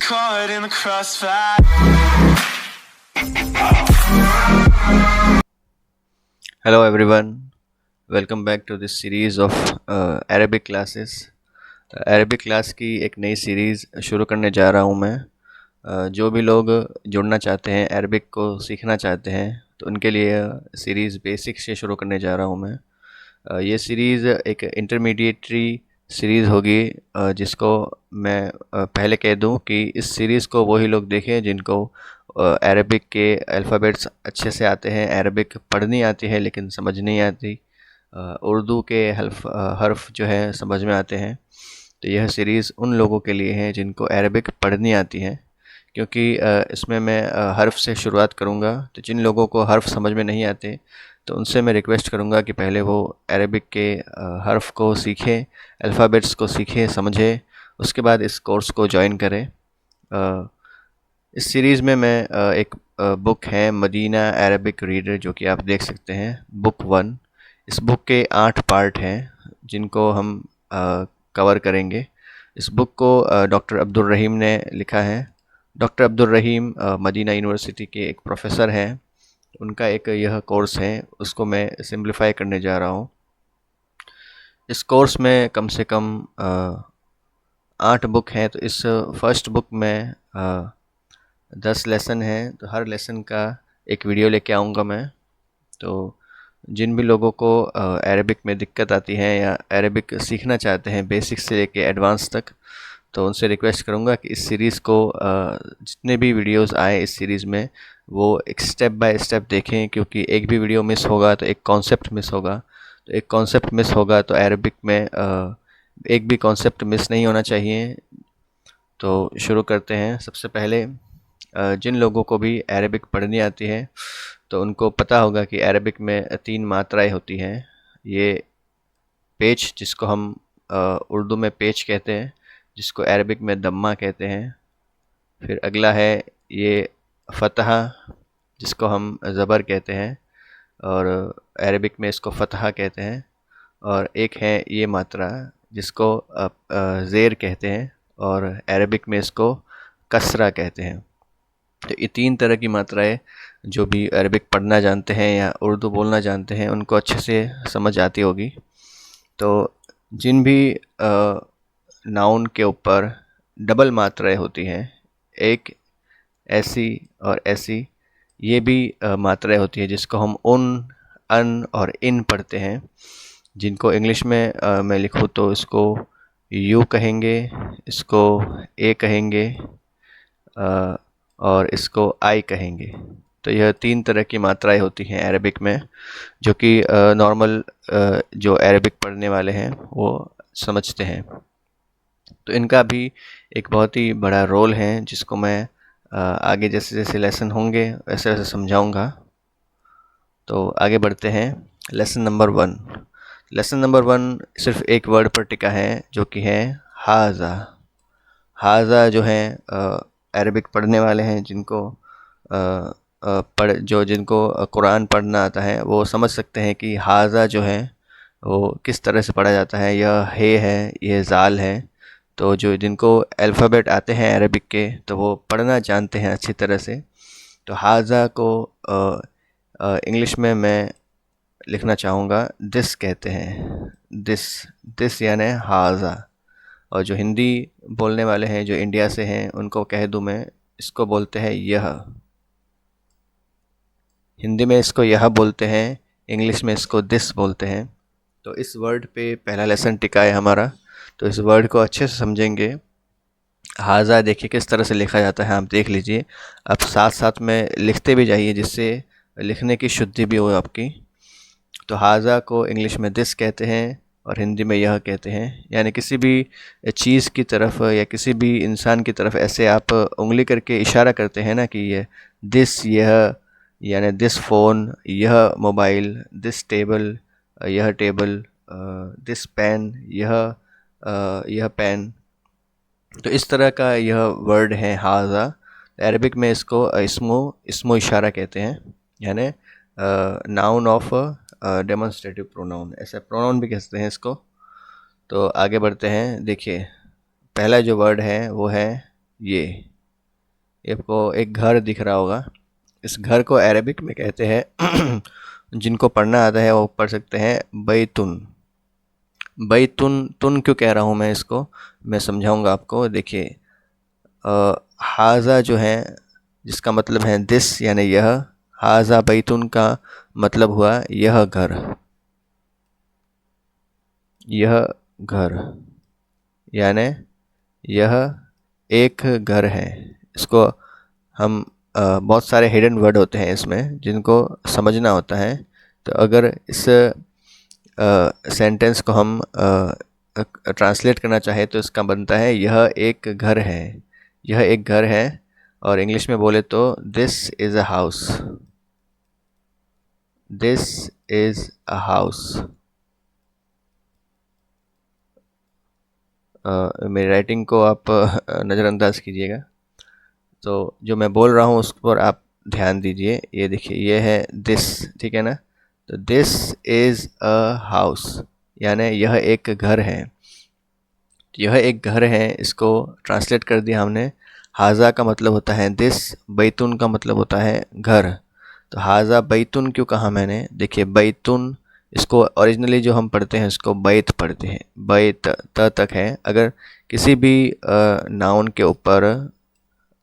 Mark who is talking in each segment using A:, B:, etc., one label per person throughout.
A: caught in the crossfire.
B: Hello everyone, welcome back to this series of Arabic classes. Arabic class की एक नई series शुरू करने जा रहा हूँ मैं। जो भी लोग जुड़ना चाहते हैं, अरबिक को सीखना चाहते हैं, तो उनके लिए सीरीज़ बेसिक से शुरू करने जा रहा हूँ मैं। ये सीरीज़ एक इंटरमीडिएटरी सीरीज़ होगी, जिसको मैं पहले कह दूं कि इस सीरीज़ को वही लोग देखें जिनको अरबिक के अल्फ़ाबेट्स अच्छे से आते हैं, अरबिक पढ़नी आती है लेकिन समझ नहीं आती, उर्दू के हर्फ जो है समझ में आते हैं। तो यह सीरीज़ उन लोगों के लिए है जिनको अरबिक पढ़नी आती है, क्योंकि इसमें मैं हर्फ से शुरुआत करूँगा। तो जिन लोगों को हर्फ समझ में नहीं आते तो उनसे मैं रिक्वेस्ट करूँगा कि पहले वो अरबिक के हर्फ को सीखें, अल्फ़ाबेट्स को सीखें, समझें, उसके बाद इस कोर्स को ज्वाइन करें। इस सीरीज़ में मैं एक बुक है मदीना अरबिक रीडर, जो कि आप देख सकते हैं, बुक 1। इस बुक के 8 पार्ट हैं जिनको हम कवर करेंगे। इस बुक को डॉक्टर अब्दुल रहीम ने लिखा है। डॉक्टर अब्दुल रहीम मदीना यूनिवर्सिटी के एक प्रोफेसर हैं। उनका एक यह कोर्स है, उसको मैं सिंप्लीफाई करने जा रहा हूँ। इस कोर्स में कम से कम 8 बुक हैं। तो इस फर्स्ट बुक में 10 लेसन हैं, तो हर लेसन का एक वीडियो लेके आऊँगा मैं। तो जिन भी लोगों को अरबिक में दिक्कत आती है या अरबिक सीखना चाहते हैं बेसिक से लेके एडवांस तक, तो उनसे रिक्वेस्ट करूँगा कि इस सीरीज़ को जितने भी वीडियोस आए इस सीरीज़ में वो एक स्टेप बाय स्टेप देखें, क्योंकि एक भी वीडियो मिस होगा तो एक कॉन्सेप्ट मिस होगा। तो एक कॉन्सेप्ट मिस होगा तो अरबिक में एक भी कॉन्सेप्ट मिस नहीं होना चाहिए। तो शुरू करते हैं। सबसे पहले जिन लोगों को भी अरबिक पढ़नी आती है तो उनको पता होगा कि अरबिक में 3 मात्राएं होती हैं। ये पेच, जिसको हम उर्दू में पेच कहते हैं, जिसको अरबिक में दम्मा कहते हैं। फिर अगला है ये फ़तहा, जिसको हम ज़बर कहते हैं और अरबिक में इसको फ़तहा कहते हैं। और एक है ये मात्रा जिसको ज़ेर कहते हैं और अरबिक में इसको कसरा कहते हैं। तो ये 3 तरह की मात्राएं जो भी अरबिक पढ़ना जानते हैं या उर्दू बोलना जानते हैं उनको अच्छे से समझ आती होगी। तो जिन भी नाउन के ऊपर डबल मात्राएं होती हैं, एक ऐसी और ऐसी, ये भी मात्राएं होती है जिसको हम उन, अन और इन पढ़ते हैं। जिनको इंग्लिश में मैं लिखूँ तो इसको यू कहेंगे, इसको ए कहेंगे और इसको आई कहेंगे। तो यह 3 तरह की मात्राएं होती हैं अरबिक में, जो कि नॉर्मल जो अरबिक पढ़ने वाले हैं वो समझते हैं। तो इनका भी एक बहुत ही बड़ा रोल है, जिसको मैं आगे जैसे जैसे लेसन होंगे वैसे वैसे समझाऊंगा। तो आगे बढ़ते हैं। Lesson number 1। लेसन नंबर 1 सिर्फ एक वर्ड पर टिका है, जो कि है हाजा। हाजा जो है अरबिक पढ़ने वाले हैं जिनको जिनको कुरान पढ़ना आता है वो समझ सकते हैं कि हाजा जो है वो किस तरह से पढ़ा जाता है। यह है, यह ज़ाल है। तो जो जिनको अल्फ़ाबेट आते हैं अरबिक के, तो वो पढ़ना जानते हैं अच्छी तरह से। तो हाजा को इंग्लिश में मैं लिखना चाहूँगा दिस कहते हैं। दिस, दिस यानी हाजा। और जो हिंदी बोलने वाले हैं, जो इंडिया से हैं, उनको कह दूँ मैं, इसको बोलते हैं यह। हिंदी में इसको यह बोलते हैं, इंग्लिश में इसको दिस बोलते हैं। तो इस वर्ड पे पहला लेसन टिका है हमारा। तो इस वर्ड को अच्छे से समझेंगे। हाजा देखिए किस तरह से लिखा जाता है, आप देख लीजिए। आप साथ साथ में लिखते भी जाइए, जिससे लिखने की शुद्धि भी हो आपकी। तो हाजा को इंग्लिश में दिस कहते हैं और हिंदी में यह कहते हैं। यानी किसी भी चीज़ की तरफ या किसी भी इंसान की तरफ ऐसे आप उंगली करके इशारा करते हैं ना कि ये दिस, यह, यानी दिस फ़ोन, यह मोबाइल, दिस टेबल, यह टेबल, दिस पेन, यह पेन। तो इस तरह का यह वर्ड है हाजा। अरबिक में इसको इस्मो इशारा कहते हैं, यानी नाउन ऑफ डेमोन्स्ट्रेटिव प्रोनाउन, ऐसा प्रोनाउन भी कहते हैं इसको। तो आगे बढ़ते हैं। देखिए पहला जो वर्ड है वो है ये। ये आपको एक घर दिख रहा होगा। इस घर को अरेबिक में कहते हैं जिनको पढ़ना आता है वो पढ़ सकते हैं बैतुन। बैतुन, तुन क्यों कह रहा हूँ मैं इसको, मैं समझाऊंगा आपको। देखिए, हाजा जो है जिसका मतलब है दिस यानी यह, हाजा बैतुन का मतलब हुआ यह घर, यह घर, यानी यह एक घर है। इसको हम बहुत सारे हिडन वर्ड होते हैं इसमें जिनको समझना होता है। तो अगर इस सेंटेंस को हम ट्रांसलेट करना चाहे तो इसका बनता है यह एक घर है, यह एक घर है। और इंग्लिश में बोले तो this is a house, this is a house. मेरी राइटिंग को आप नज़रअंदाज कीजिएगा। तो जो मैं बोल रहा हूँ उस पर आप ध्यान दीजिए। ये देखिए, ये है दिस, ठीक है ना। तो दिस इज़ अ हाउस यानी यह एक घर है। यह एक घर है, इसको ट्रांसलेट कर दिया हमने। हाजा का मतलब होता है दिस, बैतुन का मतलब होता है घर। तो हाजा बैतुन क्यों कहा मैंने, देखिए बैतुन, इसको ओरिजिनली जो हम पढ़ते हैं इसको बैत पढ़ते हैं, बैत त तक है। अगर किसी भी नाउन के ऊपर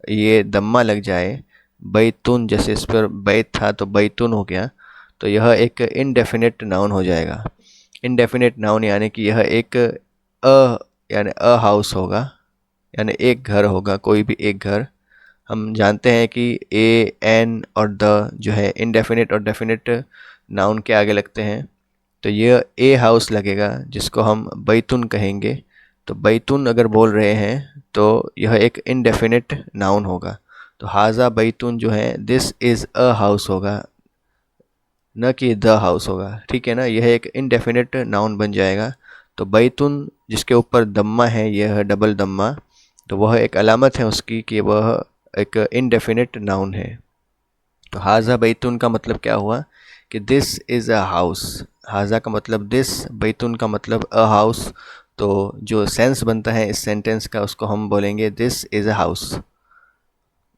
B: ये दम्मा लग जाए, बैतुन, जैसे इस पर बैत था तो बैतुन हो गया, तो यह एक इनडेफिनेट नाउन हो जाएगा। इनडेफिनेट नाउन यानी कि यह एक अ यानी अ हाउस होगा, यानी एक घर होगा, कोई भी एक घर। हम जानते हैं कि ए, एन और द जो है इनडेफिनेट और डेफिनेट नाउन के आगे लगते हैं। तो यह ए हाउस लगेगा जिसको हम बैतुन कहेंगे। तो बैतुन अगर बोल रहे हैं तो यह एक इनडेफिनेट नाउन होगा। तो हाजा बैतुन जो है दिस इज़ अ हाउस होगा, न कि द हाउस होगा, ठीक है ना। यह एक इनडेफिनेट नाउन बन जाएगा। तो बैतुन जिसके ऊपर दम्मा है, यह है डबल दम्मा, तो वह एक अलामत है उसकी कि वह एक इनडेफिनेट नाउन है। तो हाजा बैतुन का मतलब क्या हुआ कि दिस इज़ अ हाउस। हाजा का मतलब दिस, बैतुन का मतलब अ हाउस। तो जो सेंस बनता है इस सेंटेंस का उसको हम बोलेंगे this is a house.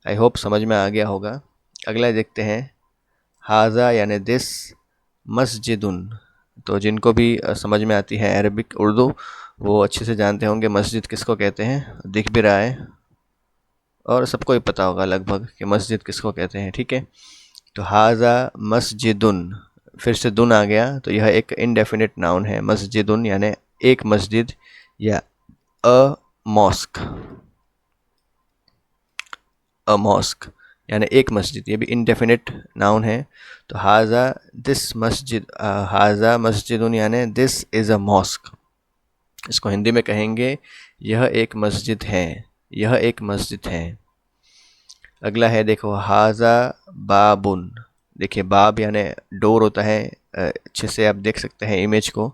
B: I hope समझ में आ गया होगा। अगला देखते हैं, हाजा यानी दिस मस्जिदुन। तो जिनको भी समझ में आती है अरबिक उर्दू वो अच्छे से जानते होंगे मस्जिद किसको कहते हैं, दिख भी रहा है और सबको ही पता होगा लगभग कि मस्जिद किसको कहते हैं, ठीक है। तो हाजा मस्जिदुन, फिर से दुन आ गया, तो यह एक इनडेफिनेट नाउन है। मस्जिदुन यानी एक मस्जिद या अ मॉस्क, अ मॉस्क यानी एक मस्जिद, ये भी इनडेफिनेट नाउन है। तो हाजा दिस मस्जिद, हाजा मस्जिदुन यानी दिस इज़ अ मॉस्क। इसको हिंदी में कहेंगे यह एक मस्जिद है, यह एक मस्जिद है। अगला है देखो, हाजा बाबुन। देखिए बाब यानी डोर होता है, अच्छे से आप देख सकते हैं इमेज को।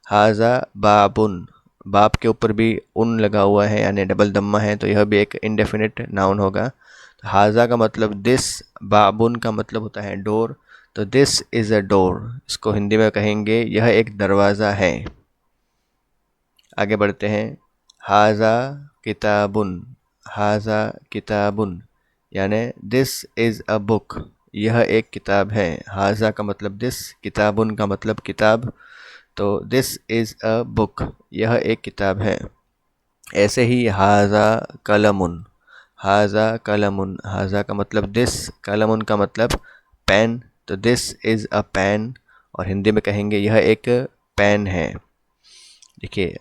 B: हाजा बाबुन, बाब के ऊपर भी उन लगा हुआ है यानी डबल दम्मा है, तो यह भी एक इनडेफिनेट नाउन होगा। तो हाजा का मतलब दिस, बाबुन का मतलब होता है डोर, तो दिस इज़ अ डोर। इसको हिंदी में कहेंगे यह एक दरवाज़ा है। आगे बढ़ते हैं, हाजा किताबुन। हाजा किताबुन यानी दिस इज़ अ बुक, यह एक किताब है। हाजा का मतलब दिस, किताबुन का मतलब किताब, तो दिस इज़ अ बुक, यह एक किताब है। ऐसे ही हाजा कलमुन। हाजा कलमुन, हाजा का मतलब दिस, कलमुन का मतलब पेन, तो दिस इज़ अ पेन, और हिंदी में कहेंगे यह एक पेन है। देखिए,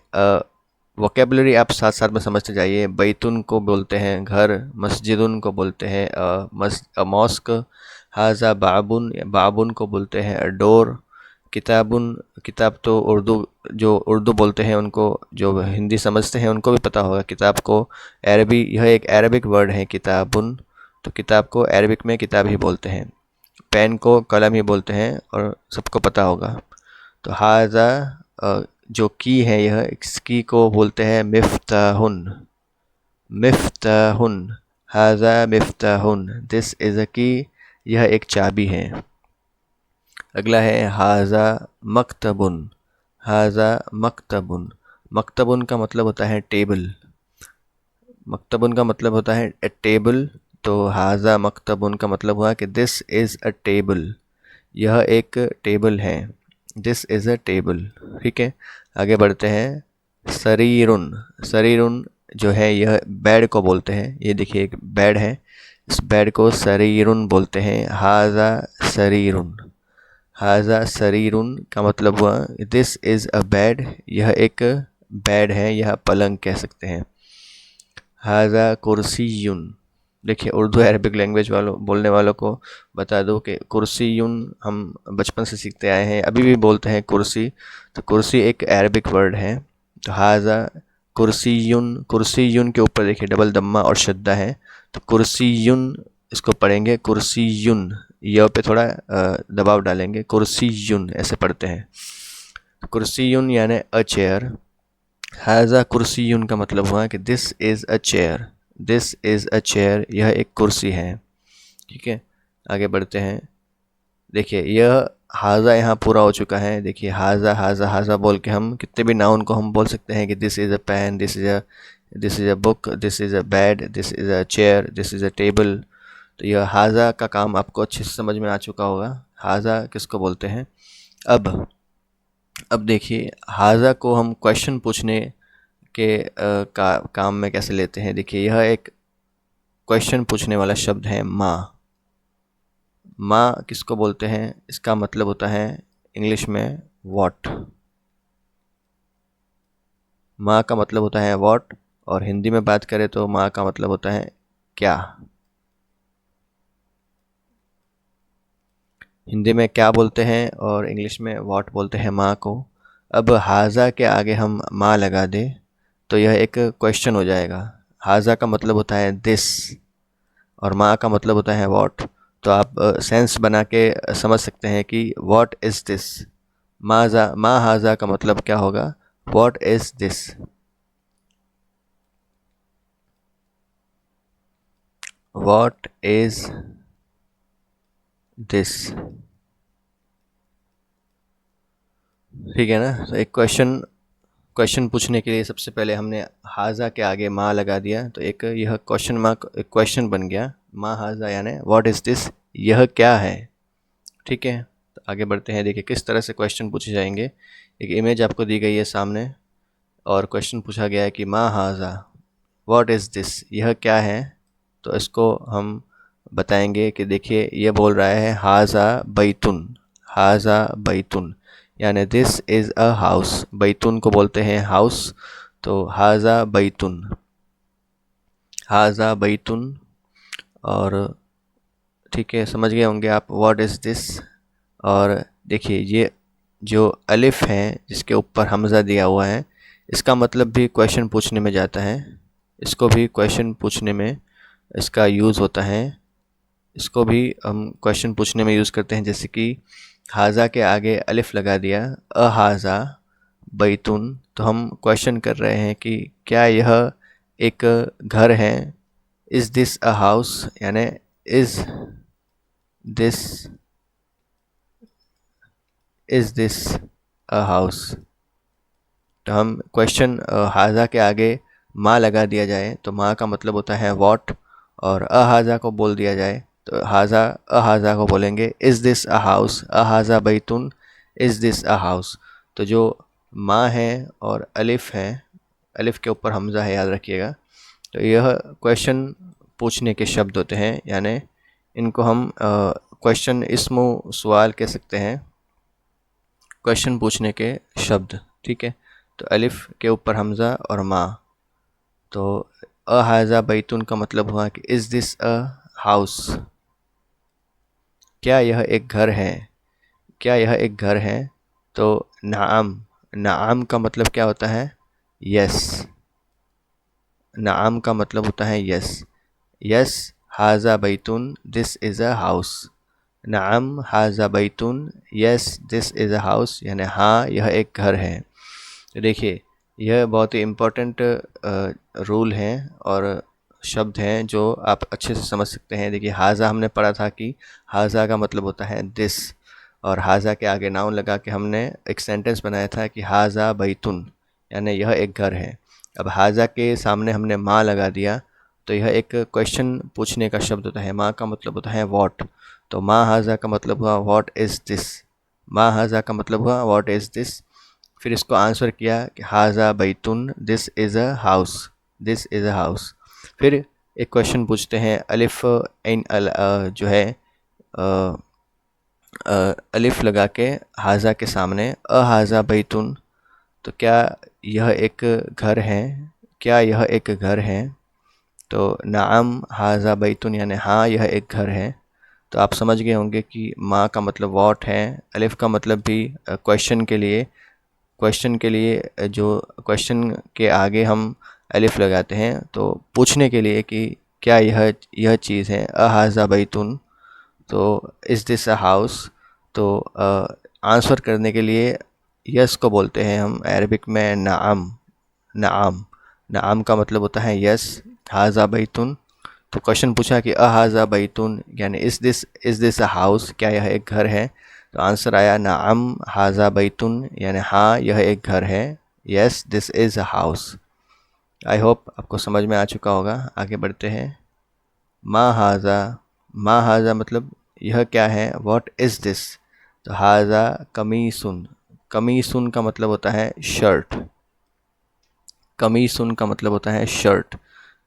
B: वोकेबलरी आप साथ साथ में समझते जाइए। बैतुन को बोलते हैं घर, मस्जिदुन को बोलते हैं मॉस्क, हाजा बाबुन, बाबुन को बोलते हैं डोर, किताबुन, किताब तो उर्दू, जो उर्दू बोलते हैं उनको, जो हिंदी समझते हैं उनको भी पता होगा किताब को अरबी, यह एक अरबिक वर्ड है किताबुन, तो किताब को अरबिक में किताब ही बोलते हैं। पेन को कलम ही बोलते हैं और सबको पता होगा। तो हाजा जो की है, यह इस की को बोलते हैं मिफ्ताहुन। मिफ्ताहुन, हाजा मिफ्ताहुन, दिस इज़ अ की, यह एक चाबी है। अगला है हाजा मकतबुन। हाजा मकतबुन, मकतबुन का मतलब होता है टेबल। मकतबुन का मतलब होता है टेबल, तो हाजा मकतबुन का मतलब हुआ कि दिस इज़ अ टेबल, यह एक टेबल है, दिस इज़ अ टेबल। ठीक है, आगे बढ़ते हैं। सरीरुन, सरीरुन जो है यह बेड को बोलते हैं। ये देखिए एक बेड है, इस बेड को सरीरुन बोलते हैं। हाजा सरीरुन, हाजा सरीरुन का मतलब हुआ दिस इज़ अ बेड, यह एक बेड है, यह पलंग कह सकते हैं। हाजा कुर्सीयुन, देखिए उर्दू अरबिक लैंग्वेज वालों बोलने वालों को बता दो कि कुर्सीयुन हम बचपन से सीखते आए हैं, अभी भी बोलते हैं कुर्सी। तो कुर्सी एक अरबिक वर्ड है। तो हाजा कुर्सीयुन, कुर्सीयुन के ऊपर देखिए डबल दम्मा और शद्दा है, तो कुर्सीयुन इसको पढ़ेंगे कुर्सीयुन, य पे थोड़ा दबाव डालेंगे, कुर्सीयुन ऐसे पढ़ते हैं। कुर्सीयुन यानी अ चेयर। हाजा कुर्सीयुन का मतलब हुआ कि this is a chair, this is a chair, यह एक कुर्सी है। ठीक है, आगे बढ़ते हैं। देखिए यह हाजा यहाँ पूरा हो चुका है। देखिए हाजा हाजा हाजा बोल के हम कितने भी नाउन को हम बोल सकते हैं कि this is a pen, this is a book, this is a bed, this is a chair, this is a table. तो यह हाजा का काम आपको अच्छे से समझ में आ चुका होगा, हाजा किसको बोलते हैं। अब देखिए हाजा को हम क्वेश्चन पूछने के काम में कैसे लेते हैं। देखिए यह एक क्वेश्चन पूछने वाला शब्द है माँ। माँ किसको बोलते हैं, इसका मतलब होता है इंग्लिश में व्हाट। माँ का मतलब होता है व्हाट, और हिंदी में बात करें तो माँ का मतलब होता है क्या। हिंदी में क्या बोलते हैं और इंग्लिश में व्हाट बोलते हैं माँ को। अब हाजा के आगे हम माँ लगा दें तो यह एक क्वेश्चन हो जाएगा। हाजा का मतलब होता है दिस और माँ का मतलब होता है व्हाट। तो आप सेंस बना के समझ सकते हैं कि व्हाट इज़ दिस। माँ हाजा का मतलब क्या होगा, what is this. What is this, ठीक है ना। तो एक क्वेश्चन पूछने के लिए सबसे पहले हमने हाजा के आगे माँ लगा दिया, तो एक यह क्वेश्चन मार्क एक क्वेश्चन बन गया। माँ हाजा यानी व्हाट इज़ दिस, यह क्या है। ठीक है, तो आगे बढ़ते हैं। देखिए किस तरह से क्वेश्चन पूछे जाएंगे। एक इमेज आपको दी गई है सामने और क्वेश्चन पूछा गया है कि माँ हाजा, व्हाट इज़ दिस, यह क्या है। तो इसको हम बताएंगे कि देखिए ये बोल रहा है हाजा बैतुन, हाजा बैतुन यानी दिस इज़ अ हाउस। बैतुन को बोलते हैं हाउस, तो हाजा बैतुन, हाजा बैतुन। और ठीक है, समझ गए होंगे आप व्हाट इज़ दिस। और देखिए ये जो अलिफ है जिसके ऊपर हमज़ा दिया हुआ है, इसका मतलब भी क्वेश्चन पूछने में जाता है। इसको भी क्वेश्चन पूछने में इसका यूज़ होता है। इसको भी हम क्वेश्चन पूछने में यूज़ करते हैं। जैसे कि हाजा के आगे अलिफ लगा दिया, अ हाजा बैतुन, तो हम क्वेश्चन कर रहे हैं कि क्या यह एक घर है। इज़ दिस अ हाउस यानी is this, is this a house. तो हम क्वेश्चन हाजा के आगे माँ लगा दिया जाए तो माँ का मतलब होता है व्हाट, और अहाजा को बोल दिया जाए तो हाजा अहाजा को बोलेंगे इज़ दिस अ हाउस, अहाजा बैतुन, इज़ दिस अ हाउस। तो जो माँ है और अलिफ है, अलिफ के ऊपर हमज़ा है, याद रखिएगा। तो यह क्वेश्चन पूछने के शब्द होते हैं, यानी इनको हम क्वेश्चन इस्मो सवाल कह सकते हैं, क्वेश्चन पूछने के शब्द। ठीक है, तो अलिफ के ऊपर हमज़ा और माँ। तो अ हाजा बैतुन का मतलब हुआ कि इज़ दिस अ हाउस, क्या यह एक घर है, क्या यह एक घर है। तो नाम, नाम का मतलब क्या होता है, यस। नाम का मतलब होता है यस, यस हाजा बैतुन, दिस इज़ अ हाउस। नाम हाजा बैतुन, yes this is a house यानी हाँ यह एक घर है। तो देखिए यह बहुत ही इम्पोर्टेंट रूल हैं और शब्द हैं जो आप अच्छे से समझ सकते हैं। देखिए हाजा हमने पढ़ा था कि हाजा का मतलब होता है दिस, और हाजा के आगे नाउन लगा के हमने एक सेंटेंस बनाया था कि हाजा बैतुन यानी यह एक घर है। अब हाजा के सामने हमने माँ लगा दिया तो यह एक क्वेश्चन पूछने का शब्द होता है। मा का मतलब होता है व्हाट, तो मा हाजा का मतलब हुआ व्हाट इज़ दिस। मा हाजा का मतलब हुआ व्हाट इज़ दिस। फिर इसको आंसर किया कि हाजा बैतुन, this is a house, this is a house. फिर एक क्वेश्चन पूछते हैं अलिफ इन जो है अलिफ लगा के हाजा के सामने, अ हाजा बैतुन, तो क्या यह एक घर है, क्या यह एक घर है। तो नाम हाजा बैतुन यानी हाँ यह एक घर है। तो आप समझ गए होंगे कि माँ का मतलब व्हाट है, अलिफ का मतलब भी क्वेश्चन के लिए, क्वेश्चन के लिए जो क्वेश्चन के आगे हम अलिफ लगाते हैं तो पूछने के लिए कि क्या यह चीज़ है। अ हाजा बैतुन, तो इज़ दिस अ हाउस। तो आंसर करने के लिए यस को बोलते हैं हम अरबिक में नाम। नाम, नाम का मतलब होता है यस। हाजा बैतुन, तो क्वेश्चन पूछा कि अ हाजा बैतुन यानी इज़ दिस अ हाउस, क्या यह एक घर है। तो आंसर आया नाम हाजा बैतुन यानी हाँ यह एक घर है, yes this is a house. I hope आपको समझ में आ चुका होगा। आगे बढ़ते हैं। मा हाजा, मा हाजा मतलब यह क्या है, व्हाट इज़ दिस। तो हाजा कमीसुन, कमीसुन का मतलब होता है शर्ट, कमीसुन का मतलब होता है शर्ट।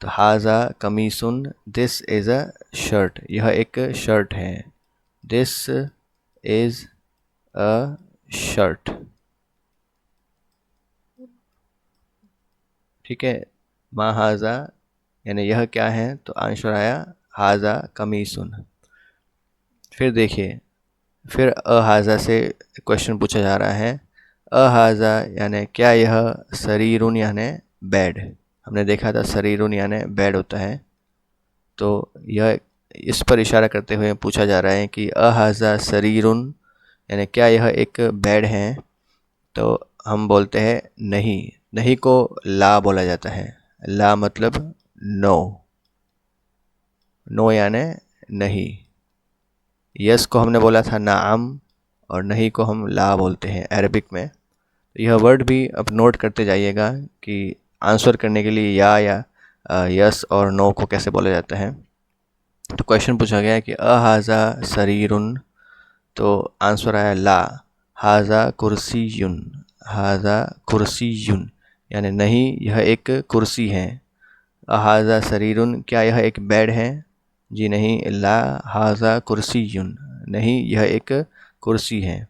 B: तो हाजा कमीसुन, दिस इज़ अ शर्ट, यह एक शर्ट है, दिस इज़ अ शर्ट। ठीक है, मा हाजा यानी यह क्या है, तो आंसर आया हाजा कमीसुन। फिर देखिए, फिर अहाजा से क्वेश्चन पूछा जा रहा है। अहाजा यानी क्या यह शरीरुन यानी बेड। हमने देखा था शरीरुन यानी बेड होता है, तो यह इस पर इशारा करते हुए पूछा जा रहा है कि अहाजा शरीरुन यानी क्या यह एक बेड है। तो हम बोलते हैं नहीं, नहीं को ला बोला जाता है। ला मतलब नो, नो यानी नहीं। यस को हमने बोला था नाम, और नहीं को हम ला बोलते हैं अरबिक में। यह वर्ड भी अब नोट करते जाइएगा कि आंसर करने के लिए या यस और नो को कैसे बोला जाता है। तो क्वेश्चन पूछा गया कि अ हाजा शरीरुन, तो आंसर आया ला हाजा कुर्सीयुन, हाजा कुर्सीयुन यानी नहीं यह एक कुर्सी है। अ हाजा शरीरुन क्या यह एक बेड है, जी नहीं। ला हाजा कुर्सीयुन नहीं यह एक कुर्सी है।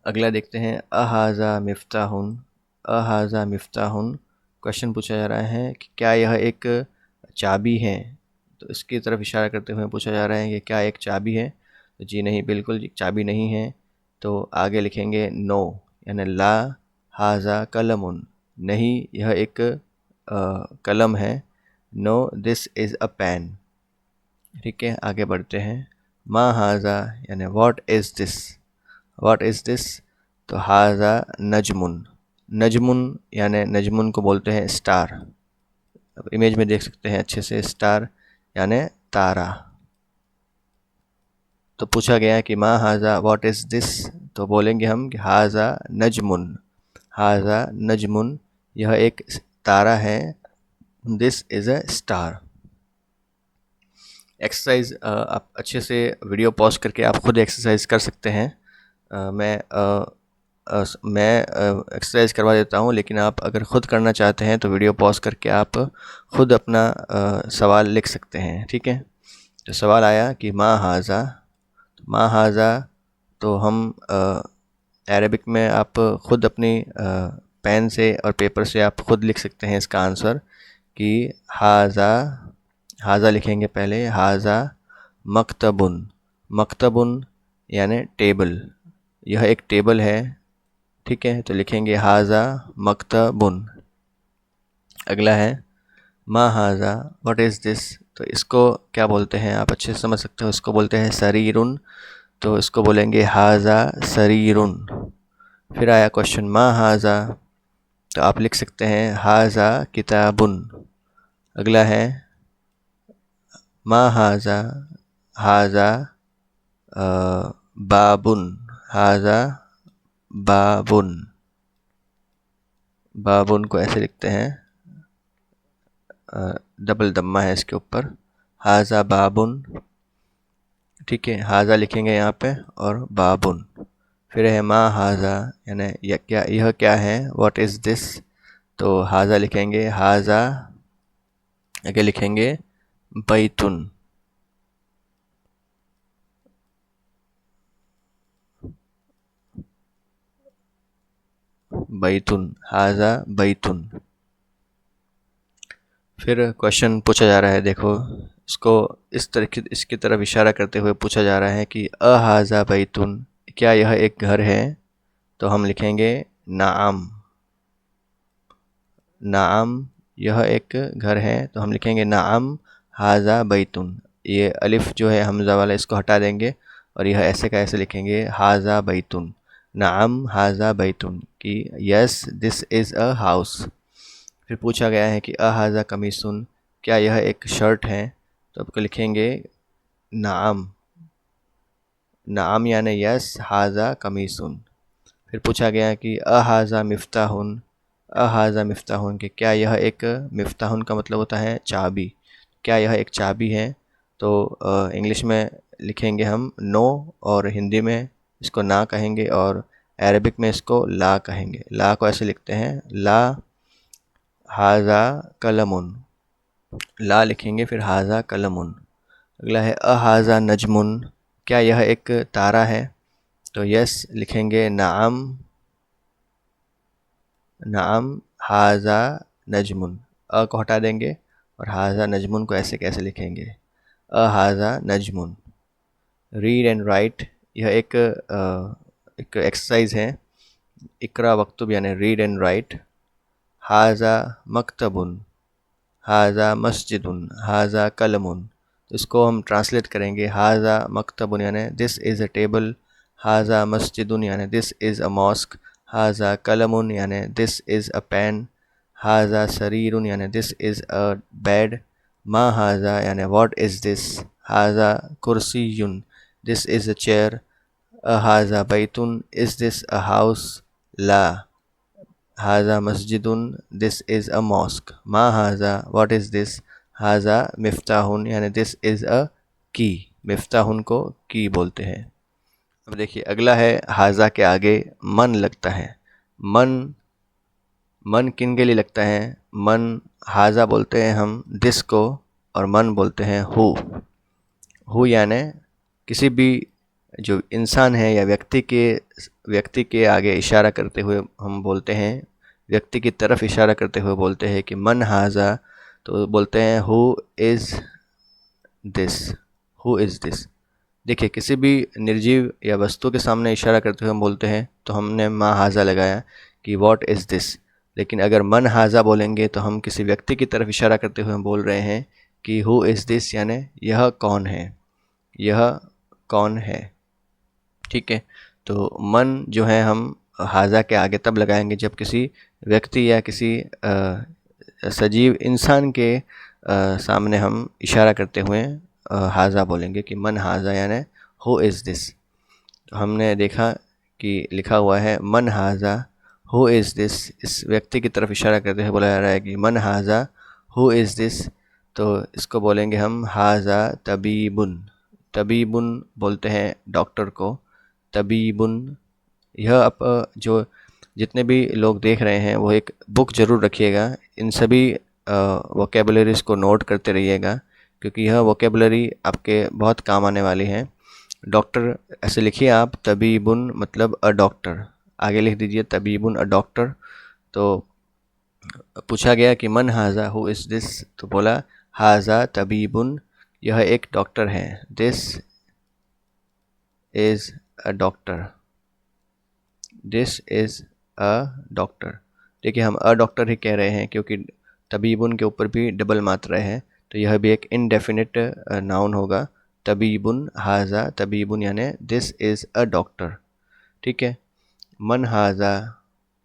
B: अगला देखते हैं अहाजा मिफ्ताहुन, अहाजा मिफ्ताहुन क्वेश्चन पूछा जा रहा है कि क्या यह एक चाबी है। तो इसकी तरफ इशारा करते हुए पूछा जा रहा है कि क्या एक चाबी है। तो जी नहीं, बिल्कुल चाबी नहीं है। तो आगे लिखेंगे नो यानी ला हाजा कलमुन, नहीं यह एक कलम है। No this is a pen. ठीक है, आगे बढ़ते हैं। मा हाजा यानी what is this, what is this. तो हाजा नजमुन, नजमुन यानी नजमुन को बोलते हैं स्टार। अब इमेज में देख सकते हैं अच्छे से, स्टार यानी तारा। तो पूछा गया कि मा हाजा व्हाट इज़ दिस, तो बोलेंगे हम कि हाजा नजमुन, हाजा नजमुन यह एक तारा है, this is a star. Exercise आप अच्छे से वीडियो पॉज करके आप खुद एक्सरसाइज कर सकते हैं। मैं एक्सरसाइज करवा देता हूँ, लेकिन आप अगर ख़ुद करना चाहते हैं तो वीडियो पॉज करके आप ख़ुद अपना सवाल लिख सकते हैं। ठीक है, तो सवाल आया कि मा हाजा, मा हाजा, तो हम अरबिक में आप ख़ुद अपनी पेन से और पेपर से आप ख़ुद लिख सकते हैं इसका आंसर कि हाजा, हाजा लिखेंगे पहले, हाजा मकतबुन, मकतबुन यानी टेबल, यह एक टेबल है। ठीक है, तो लिखेंगे हाजा मकतबुन। अगला है मा हाजा व्हाट इज़ दिस, तो इसको क्या बोलते हैं आप अच्छे से समझ सकते हो, इसको बोलते हैं शरीरुन, तो इसको बोलेंगे हाजा शरीरुन। फिर आया क्वेश्चन मा हाजा, तो आप लिख सकते हैं हाजा किताबुन। अगला है मा हाजा, हाजा बाबुन, हाजा बाबुन, बाबुन को ऐसे लिखते हैं डबल दम्मा है इसके ऊपर। हाजा बाबुन, ठीक है, हाजा लिखेंगे यहाँ पे और बाबुन। फिर है मा हाजा, यानी यह क्या है, व्हाट इज़ दिस। तो हाजा लिखेंगे हाजा, आगे लिखेंगे बैतुन। बैतुन, हाजा बैतुन। फिर क्वेश्चन पूछा जा रहा है, देखो इसको इस तरीके, इसकी तरफ इशारा करते हुए पूछा जा रहा है कि अहाजा बैतुन, क्या यह एक घर है। तो हम लिखेंगे नाम, नाम यह एक घर है। तो हम लिखेंगे नाम हाजा बैतुन। ये अलिफ जो है हमज़ा वाला, इसको हटा देंगे और यह ऐसे का ऐसे लिखेंगे हाजा बैतुन। नाम हाजा बैतुन, कि yes this is a house. फिर पूछा गया है कि अहाजा कमीसुन, क्या यह एक शर्ट है। तो आपको लिखेंगे नाम, नाम यानी यस, हाजा कमीसुन। फिर पूछा गया कि अहाजा मिफ्ताहुन, अहाजा मिफ्ताहुन, कि क्या यह एक, मिफ्ताहुन का मतलब होता है चाबी, क्या यह एक चाबी है। तो इंग्लिश में लिखेंगे हम नो, और हिंदी में इसको ना कहेंगे, और अरबिक में इसको ला कहेंगे। ला को ऐसे लिखते हैं ला हाजा कलमुन, ला लिखेंगे फिर हाजा कलमुन। अगला है अहाजा नजमुन, क्या यह एक तारा है। तो यस लिखेंगे नाम, नाम हाजा नजमुन। अ को हटा देंगे और हाजा नजमुन को ऐसे कैसे लिखेंगे, अहाजा नजमुन। रीड एंड राइट, यह एक एक्सरसाइज है, इकरा वक्तुब यानी रीड एंड राइट। हाजा मकतबुन, हाजा मस्जिदुन, हाजा कलमुन। तो इसको हम ट्रांसलेट करेंगे, हाजा मकतबुन यानी दिस इज़ अ टेबल, हाजा मस्जिदुन यानी दिस इज़ अ मॉस्क, हाजा कलमुन यानी दिस इज़ अ पेन, हाजा सरीरुन यानी दिस इज़ अ बेड, मा हाजा यानी व्हाट इज़ दिस, हाजा कुर्सीयुन दिस इज़ अ चेयर, हाजा बैतुन इज़ दिस अ हाउस, ला हाजा मस्जिदुन दिस इज़ अ मॉस्क, मा हाजा व्हाट इज़ दिस, हाजा मिफ्ताहुन यानी दिस इज़ अ की। मिफ्ताहुन को की बोलते हैं। अब देखिए अगला है, हाजा के आगे मन लगता है। मन, मन किन के लिए लगता है। मन, हाजा बोलते हैं हम दिस को, और मन बोलते हैं हु यानी किसी भी जो इंसान है या व्यक्ति के आगे इशारा करते हुए हम बोलते हैं, व्यक्ति की तरफ इशारा करते हुए बोलते हैं कि मन हाजा, तो बोलते हैं who is this, who is this. देखिए किसी भी निर्जीव या वस्तु के सामने इशारा करते हुए हम बोलते हैं तो हमने मा हाजा लगाया कि व्हाट इज़ दिस। लेकिन अगर मन हाजा बोलेंगे तो हम किसी व्यक्ति की तरफ इशारा करते हुए हम बोल रहे हैं कि हु इज़ दिस, यानी यह कौन है, यह कौन है। ठीक है, तो मन जो है हम हाजा के आगे तब लगाएंगे जब किसी व्यक्ति या किसी सजीव इंसान के सामने हम इशारा करते हुए हाजा बोलेंगे कि मन हाजा यानी हु इज़ दिस। तो हमने देखा कि लिखा हुआ है मन हाजा हु इज़ दिस, इस व्यक्ति की तरफ इशारा करते हुए बोला जा रहा है कि मन हाजा हु इज़ दिस। तो इसको बोलेंगे हम हाजा तबीबुन, तबीबुन बोलते हैं डॉक्टर को, तबीबुन। यह आप जो जितने भी लोग देख रहे हैं वो एक बुक ज़रूर रखिएगा, इन सभी वोकेबलरीज़ को नोट करते रहिएगा, क्योंकि यह वोकेबलरी आपके बहुत काम आने वाली है। डॉक्टर ऐसे लिखिए आप, तबीबुन मतलब अ डॉक्टर, आगे लिख दीजिए तबीबुन अ डॉक्टर। तो पूछा गया कि मन हाजा हु इज़ दिस, तो बोला हाजा तबीबुन, यह एक डॉक्टर है, this is a doctor, this is a doctor. देखिए हम अ डॉक्टर ही कह रहे हैं क्योंकि तबीबुन के ऊपर भी डबल मात्रा है, तो यह भी एक इनडेफिनिट नाउन होगा। तबीबुन हाजा तबीबुन यानी दिस इज़ अ डॉक्टर। ठीक है, मन हाजा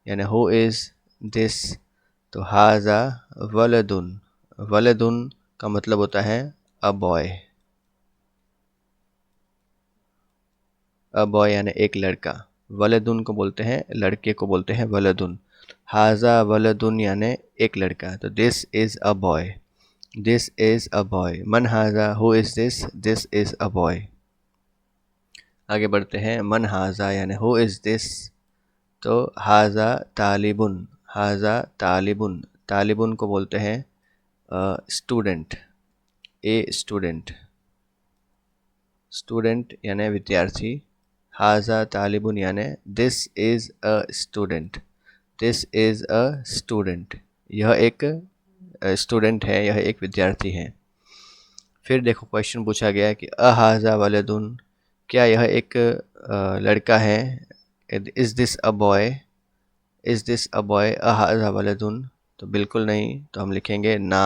B: यानी हु इज़ दिस। तो हाजा वलदुन, वलदुन का मतलब होता है अ बॉय, अ बॉय यानी एक लड़का। वलदुन को बोलते हैं, लड़के को बोलते हैं वलदुन। हाजा वलदुन यानी एक लड़का, तो this is a boy. This is a boy. मन हाजा, who is this is a boy. आगे बढ़ते हैं, मन हाजा यानी हु इज़ दिस, तो हाजा तालिबुन, हाजा तालिबुन, तालिबुन को बोलते हैं स्टूडेंट, ए स्टूडेंट, स्टूडेंट यानी विद्यार्थी। हाजा तालिबुन यानी this is a student, this is a student, यह एक स्टूडेंट है, यह एक विद्यार्थी है। फिर देखो क्वेश्चन पूछा गया है कि अहाजा वलदुन, क्या यह एक लड़का है। Is this a boy, is this a boy अहाजा वलदुन, तो बिल्कुल नहीं, तो हम लिखेंगे ना।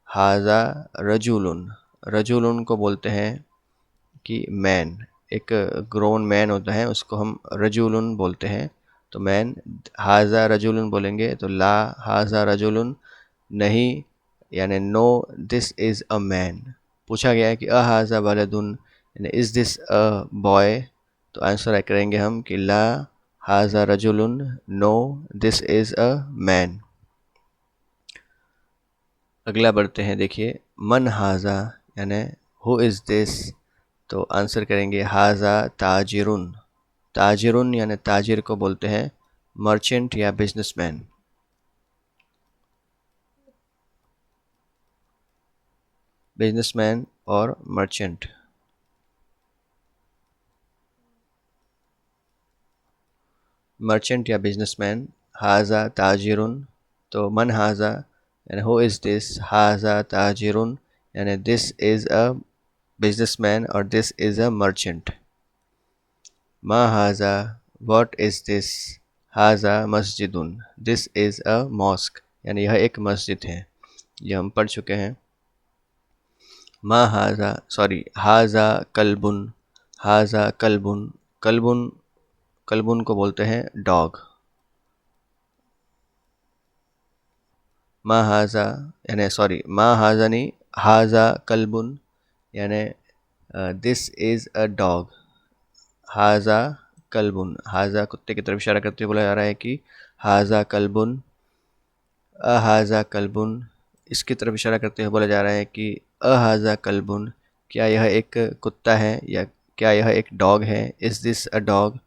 B: हाजा रजूलुन, रजूलुन को बोलते हैं कि मैन, एक ग्रोन मैन होता है उसको हम रजूलुन बोलते हैं, तो मैन। हाजा रजूलुन बोलेंगे तो ला हाजा रजूलुन, नहीं यानी no, this is a man. पूछा गया है कि अहाजा वलदुन यानी इज़ दिस अ बॉय, तो आंसर करेंगे हम कि ला हाजा रजूलुन, no this is a man. अगला बढ़ते हैं, देखिए मन हाजा यानी हु इज़ दिस, तो आंसर करेंगे हाजा ताजिरुन, ताजिरुन यानी ताजिर को बोलते हैं मर्चेंट या बिजनेसमैन। बिजनेसमैन और मर्चेंट। मर्चेंट या बिजनेसमैन, हाजा ताजिरुन, तो मन हाजा यानी हु इज़ दिस, हाजा ताजिरुन यानी दिस इज़ अ बिजनेसमैन और दिस इज़ अ मर्चेंट। मा हाजा, व्हाट इज़ दिस, हाजा मस्जिदुन, दिस इज़ अ मॉस्क यानी यह एक मस्जिद है, ये हम पढ़ चुके हैं। मा हाजा, सॉरी, हाजा कल्बुन, हाजा कल्बुन, कल्बुन, कल्बुन को बोलते हैं डॉग। मा हाजा यानी सॉरी, मा हाजा नहीं, हाजा कल्बुन यानी दिस इज़ अ डॉग। हाजा कल्बुन, हाजा कुत्ते की तरफ इशारा करते हुए बोला जा रहा है कि हाजा कल्बुन, अहाजा कल्बुन, इसकी तरफ इशारा करते हुए बोला जा रहा है कि अहाजा कल्बुन, क्या यह एक कुत्ता है या क्या यह एक डॉग है। इज़ दिस अ डॉग,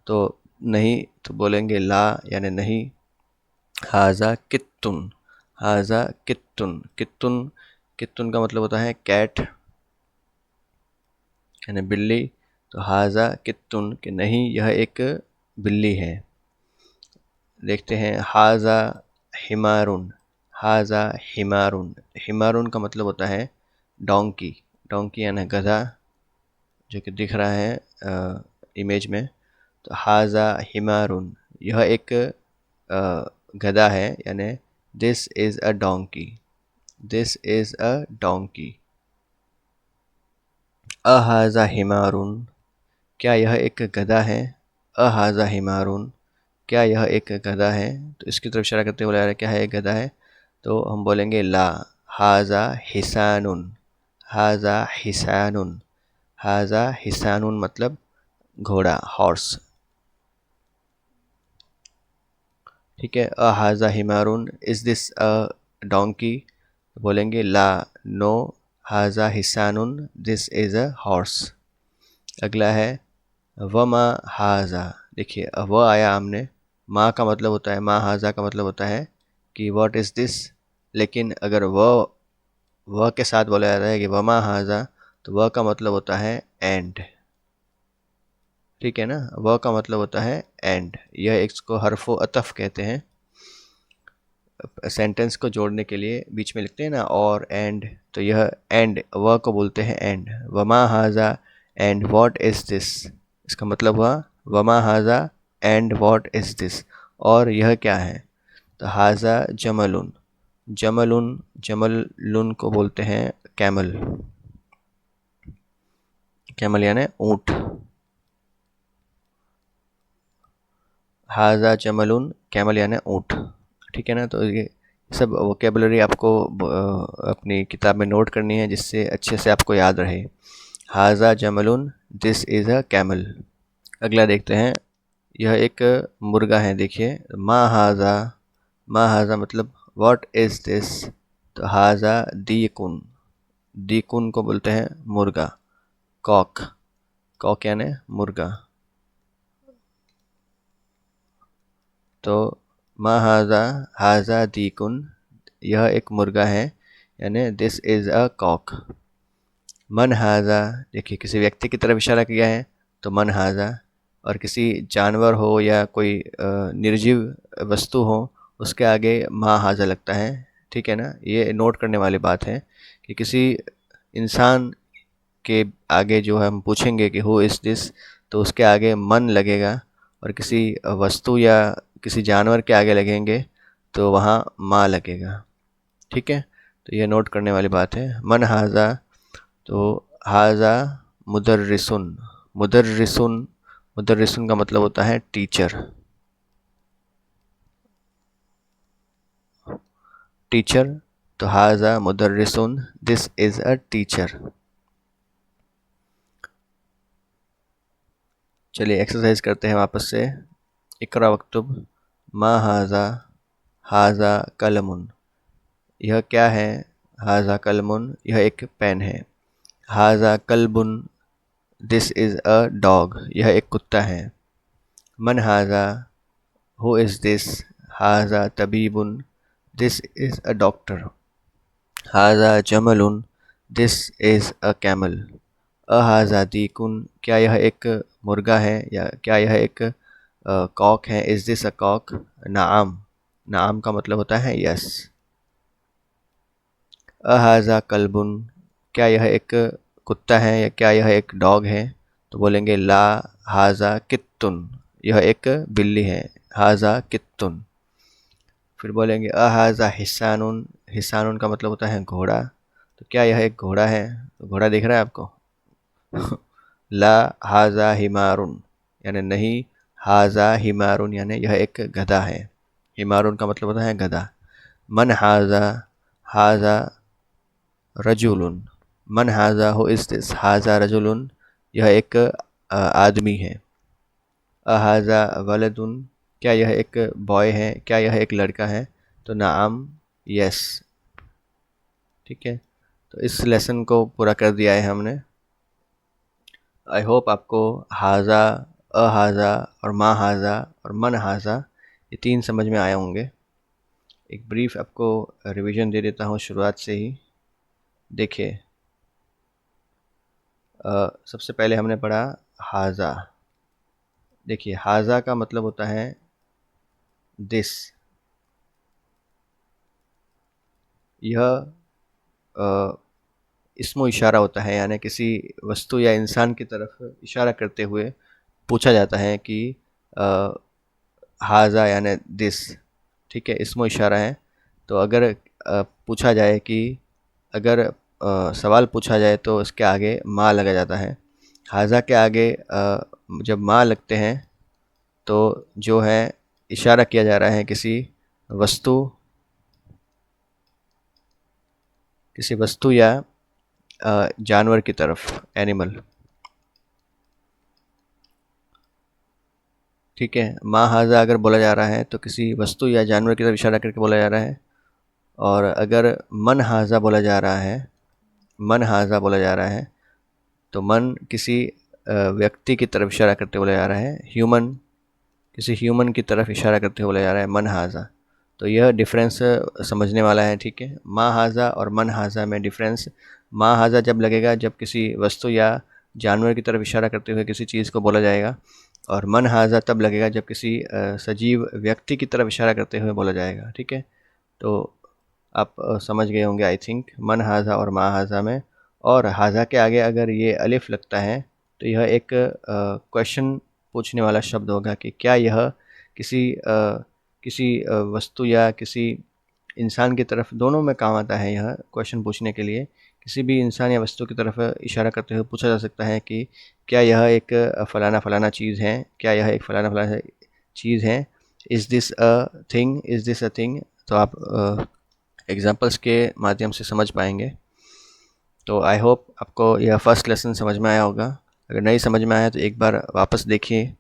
B: तो नहीं, तो बोलेंगे ला यानी नहीं। हाजा कित्तुन, हाजा कित्तुन, कित्तुन, कित्तुन का मतलब होता है कैट यानी बिल्ली, तो हाजा कित्तुन कि नहीं, यह एक बिल्ली है। देखते हैं, हाजा हिमारुन, हाजा हिमारुन, हिमारुन का मतलब होता है डोंकी, डोंकी यानी गधा, जो कि दिख रहा है इमेज में, तो हाजा हिमारुन, यह एक गधा है यानी this is a donkey, this is a donkey. अहाजा हिमारुन, क्या यह एक गधा है। अहाजा हिमारुन, क्या यह एक गधा है, तो इसकी तरफ इशारा करते हुए बोला जा रहा है क्या है, एक गधा है, तो हम बोलेंगे ला हाजा हिसानुन, हाजा हिसानुन, हाजा हिसानुन मतलब घोड़ा, हॉर्स। ठीक है, अ हाजा हिमारुन, इज़ दिस अ डोंकी, बोलेंगे ला, नो हाजा हिसानुन, दिस इज़ अ हॉर्स। अगला है वमा हाजा, देखिए व आया हमने, माँ का मतलब होता है, माँ हाजा का मतलब होता है कि व्हाट इज़ दिस, लेकिन अगर व के साथ बोला जाता है कि वमा हाजा, तो व का मतलब होता है एंड। ठीक है ना, व का मतलब होता है एंड, यह इसको हरफो अतफ कहते हैं। सेंटेंस को जोड़ने के लिए बीच में लिखते हैं ना और एंड, तो यह एंड, व को बोलते हैं एंड। वमा हाजा एंड व्हाट इज़ दिस, इसका मतलब हुआ वमा हाजा एंड व्हाट इज़ दिस, और यह क्या है, तो हाजा जमलुन, जमलुन, जमलुन को बोलते हैं कैमल, कैमल यानी ऊँट। हाजा जमलुन, कैमल यानी ऊँट। ठीक है ना, तो ये सब वोकेबलरी आपको अपनी किताब में नोट करनी है जिससे अच्छे से आपको याद रहे। हाजा जमलुन, दिस इज़ अ कैमल। अगला देखते हैं, यह एक मुर्गा है, देखिए, मा हाजा, मा हाजा मतलब व्हाट इज़ दिस, तो हाजा दीकुन, दीकुन को बोलते हैं मुर्गा, कॉक, कॉक यानी मुर्गा। तो मा हाजा, हाजा दीकुन, यह एक मुर्गा है, यानी दिस इज़ अ कॉक। मन हाजा, देखिए किसी व्यक्ति की तरफ इशारा किया है तो मन हाजा, और किसी जानवर हो या कोई निर्जीव वस्तु हो उसके आगे मा हाजा लगता है, ठीक है ना। ये नोट करने वाली बात है कि किसी इंसान के आगे जो हम पूछेंगे कि हु इज़ दिस, तो उसके आगे मन लगेगा, और किसी वस्तु या किसी जानवर के आगे लगेंगे तो वहाँ मा लगेगा, ठीक है। तो ये नोट करने वाली बात है। मन हाजा, तो हाजा मुदर्रिसुन, मुदर्रिसुन, मुदर्रिसुन का मतलब होता है टीचर, टीचर। तो हाजा मुदर्रिसुन, दिस इज़ अ टीचर। चलिए एक्सरसाइज करते हैं वापस से। इकरा वक्तुब मा हाजा, हाजा कलमुन, यह क्या है। हाजा कलमुन, यह एक पेन है। हाजा कल्बुन, दिस इज़ अ डॉग, यह एक कुत्ता है। मन हाजा, हु इज़ दिस। हाजा तबीबुन, दिस इज़ अ डॉक्टर। हाजा जमलुन, दिस इज़ अ कैमल। अहाजा दीकुन, क्या यह एक मुर्गा है या क्या यह एक कॉक है। Is this a cock. नाम, नाम का मतलब होता है यस। अहाजा कल्बुन, क्या यह एक कुत्ता है या क्या यह एक डॉग है। तो बोलेंगे ला हाजा कित्तुन, यह एक बिल्ली है। हाजा कित्तुन। फिर बोलेंगे अहाजा हिस्सानुन, हिस्सानुन का मतलब होता है घोड़ा। तो क्या यह एक घोड़ा है। तो घोड़ा दिख रहा है आपको। ला हाजा हिमारुन, यानी नहीं। हाजा हिमारुन, यानी यह एक गधा है। हिमारुन का मतलब होता है गधा। मन हाजा, हाजा रजुलुन, मन हाजा, हो इज़ दिस। हाजा रजुलुन, यह एक आदमी है। अहाजा वलदुन, क्या यह एक बॉय है, क्या यह एक लड़का है। तो नाम, यस, ठीक है। तो इस लेसन को पूरा कर दिया है हमने। आई होप आपको हाजा, अहाजा और मा हाजा और मन हाजा ये तीन समझ में आए होंगे। एक ब्रीफ आपको रिवीजन दे देता हूँ शुरुआत से ही। देखिए सबसे पहले हमने पढ़ा हाजा। देखिए हाजा का मतलब होता है दिस। यह इस्मो इशारा होता है, यानी किसी वस्तु या इंसान की तरफ इशारा करते हुए पूछा जाता है कि हाजा यानी दिस, ठीक है, इस्मो इशारा है। तो अगर पूछा जाए कि अगर सवाल पूछा जाए तो उसके आगे मा लगा जाता है। हाजा के आगे जब मा लगते हैं तो जो है इशारा किया जा रहा है किसी वस्तु, किसी वस्तु या जानवर की तरफ, एनिमल, ठीक है। मा हाजा अगर बोला जा रहा है तो किसी वस्तु या जानवर की तरफ इशारा करके बोला जा रहा है। और अगर मन हाजा बोला जा रहा है, मन हाजा बोला जा रहा है तो मन किसी व्यक्ति की तरफ इशारा करते बोला जा रहा है। ह्यूमन, किसी ह्यूमन की तरफ इशारा करते हुए बोला जा रहा है मन हाजा। तो यह डिफरेंस समझने वाला है, ठीक है। मा हाजा और मन हाजा में डिफरेंस, मा हाजा जब लगेगा जब किसी वस्तु या जानवर की तरफ इशारा करते हुए किसी चीज़ को बोला जाएगा, और मन हाजा तब लगेगा जब किसी सजीव व्यक्ति की तरफ इशारा करते हुए बोला जाएगा, ठीक है। तो आप समझ गए होंगे आई थिंक मन हाजा और मा हाजा में। और हाजा के आगे अगर ये अलिफ लगता है तो यह एक क्वेश्चन पूछने वाला शब्द होगा कि क्या यह किसी वस्तु या किसी इंसान की तरफ, दोनों में काम आता है। यह क्वेश्चन पूछने के लिए किसी भी इंसान या वस्तु की तरफ इशारा करते हुए पूछा जा सकता है कि क्या यह एक फ़लाना फ़लाना चीज़ है, क्या यह एक फ़लाना फ़लाना चीज़ है। Is this a thing, is this a thing. तो आप एग्जाम्पल्स के माध्यम से समझ पाएंगे। तो आई होप आपको यह फर्स्ट लेसन समझ में आया होगा। अगर नहीं समझ में आया तो एक बार वापस देखिए,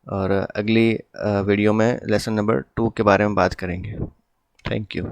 B: और अगली वीडियो में लेसन नंबर 2 के बारे में बात करेंगे। Thank you.